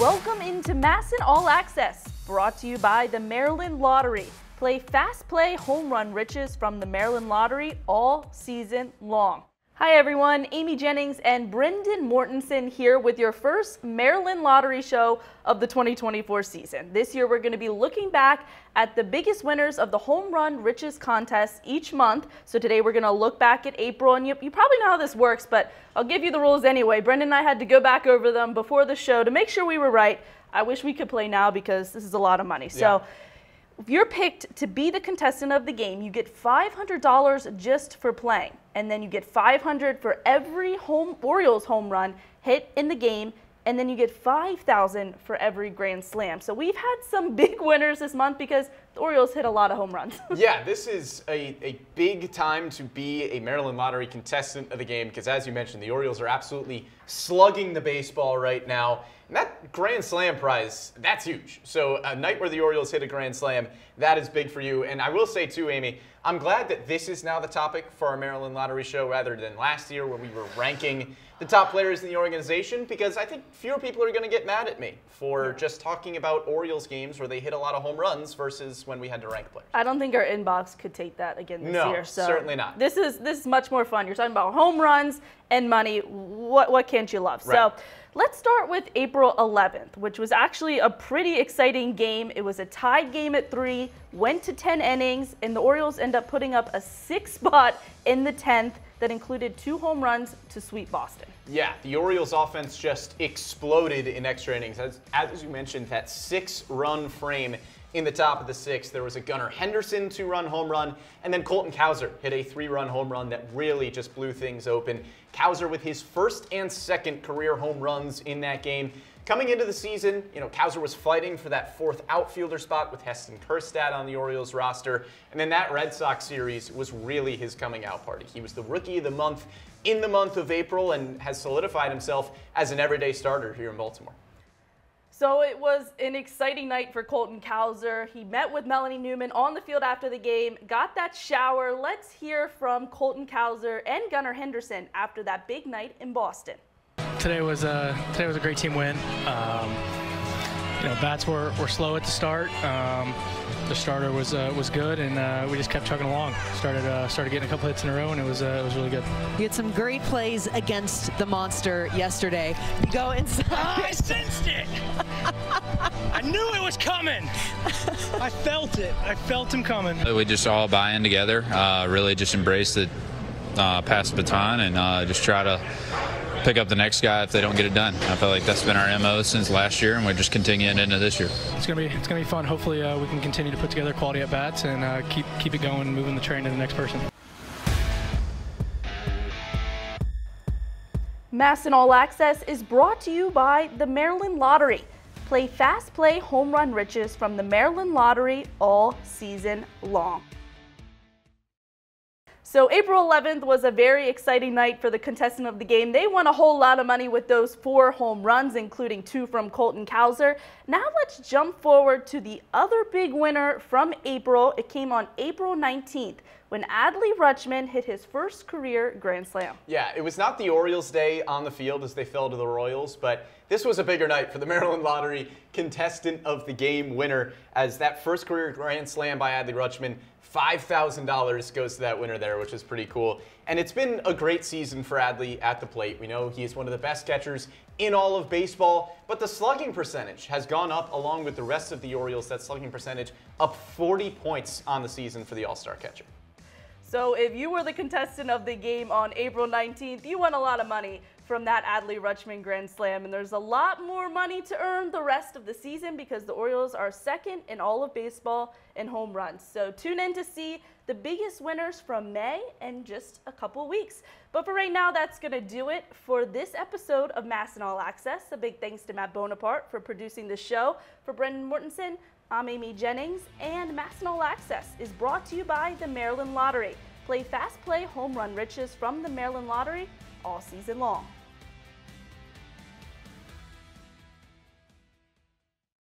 Welcome into MASN All Access, brought to you by the Maryland Lottery. Play Fast Play Home Run Riches from the Maryland Lottery all season long. Hi everyone, Amy Jennings and Brendan Mortensen here with your first Maryland Lottery show of the 2024 season. This year we're going to be looking back at the biggest winners of the Home Run Riches contest each month. So today we're going to look back at April, and you probably know how this works, but I'll give you the rules anyway. Brendan and I had to go back over them before the show to make sure we were right. I wish we could play now because this is a lot of money. So if you're picked to be the contestant of the game, you get $500 just for playing. And then you get $500 for every Orioles home run hit in the game. And then you get $5,000 for every grand slam. So we've had some big winners this month because the Orioles hit a lot of home runs. Yeah, this is a big time to be a Maryland Lottery contestant of the game because, as you mentioned, the Orioles are absolutely slugging the baseball right now. And that grand slam prize, that's huge. So a night where the Orioles hit a grand slam, that is big for you. And I will say, too, Amy, I'm glad that this is now the topic for our Maryland Lottery show rather than last year when we were ranking the top players in the organization, because I think fewer people are going to get mad at me for just talking about Orioles games where they hit a lot of home runs versus when we had to rank players. I don't think our inbox could take that again this year. So certainly not. This is much more fun. You're talking about home runs and money. What can't you love? Right. So let's start with April 11th, which was actually a pretty exciting game. It was a tied game at 3, went to 10 innings, and the Orioles end up putting up a 6th spot in the 10th that included 2 home runs to sweep Boston. Yeah, the Orioles offense just exploded in extra innings. As you mentioned, that 6-run frame in the top of the 6th. There was a Gunnar Henderson 2-run home run, and then Colton Cowser hit a 3-run home run that really just blew things open. Cowser with his first and second career home runs in that game. Coming into the season, Cowser was fighting for that 4th outfielder spot with Heston Kjerstad on the Orioles roster. And then that Red Sox series was really his coming out party. He was the Rookie of the Month in the month of April and has solidified himself as an everyday starter here in Baltimore. So it was an exciting night for Colton Cowser. He met with Melanie Newman on the field after the game, got that shower. Let's hear from Colton Cowser and Gunnar Henderson after that big night in Boston. Today was a great team win. Bats were slow at the start. The starter was good, and we just kept chugging along. Started getting a couple hits in a row, and it was really good. You had some great plays against the monster yesterday. You go inside. I sensed it. I knew it was coming. I felt it. I felt him coming. We just all buy in together. Really just embrace the pass the baton and just try to pick up the next guy if they don't get it done. I feel like that's been our MO since last year, and we're just continuing into this year. It's gonna be fun. Hopefully we can continue to put together quality at bats and keep it going, moving the train to the next person. MASN All Access is brought to you by the Maryland Lottery. Play Fast Play Home Run Riches from the Maryland Lottery all season long. So April 11th was a very exciting night for the contestant of the game. They won a whole lot of money with those 4 home runs, including 2 from Colton Cowser. Now let's jump forward to the other big winner from April. It came on April 19th when Adley Rutschman hit his first career grand slam. Yeah, it was not the Orioles' day on the field as they fell to the Royals, but this was a bigger night for the Maryland Lottery contestant of the game winner, as that first career grand slam by Adley Rutschman, $5,000 goes to that winner there, which is pretty cool. And it's been a great season for Adley at the plate. We know he is one of the best catchers in all of baseball, but the slugging percentage has gone up along with the rest of the Orioles. That slugging percentage up 40 points on the season for the All-Star catcher. So if you were the contestant of the game on April 19th, you won a lot of money from that Adley Rutschman grand slam, and there's a lot more money to earn the rest of the season because the Orioles are 2nd in all of baseball in home runs. So tune in to see the biggest winners from May in just a couple weeks. But for right now, that's going to do it for this episode of MASN All Access. A big thanks to Matt Bonaparte for producing the show. For Brendan Mortensen, I'm Amy Jennings, and MASN All Access is brought to you by the Maryland Lottery. Play Fast Play Home Run Riches from the Maryland Lottery all season long.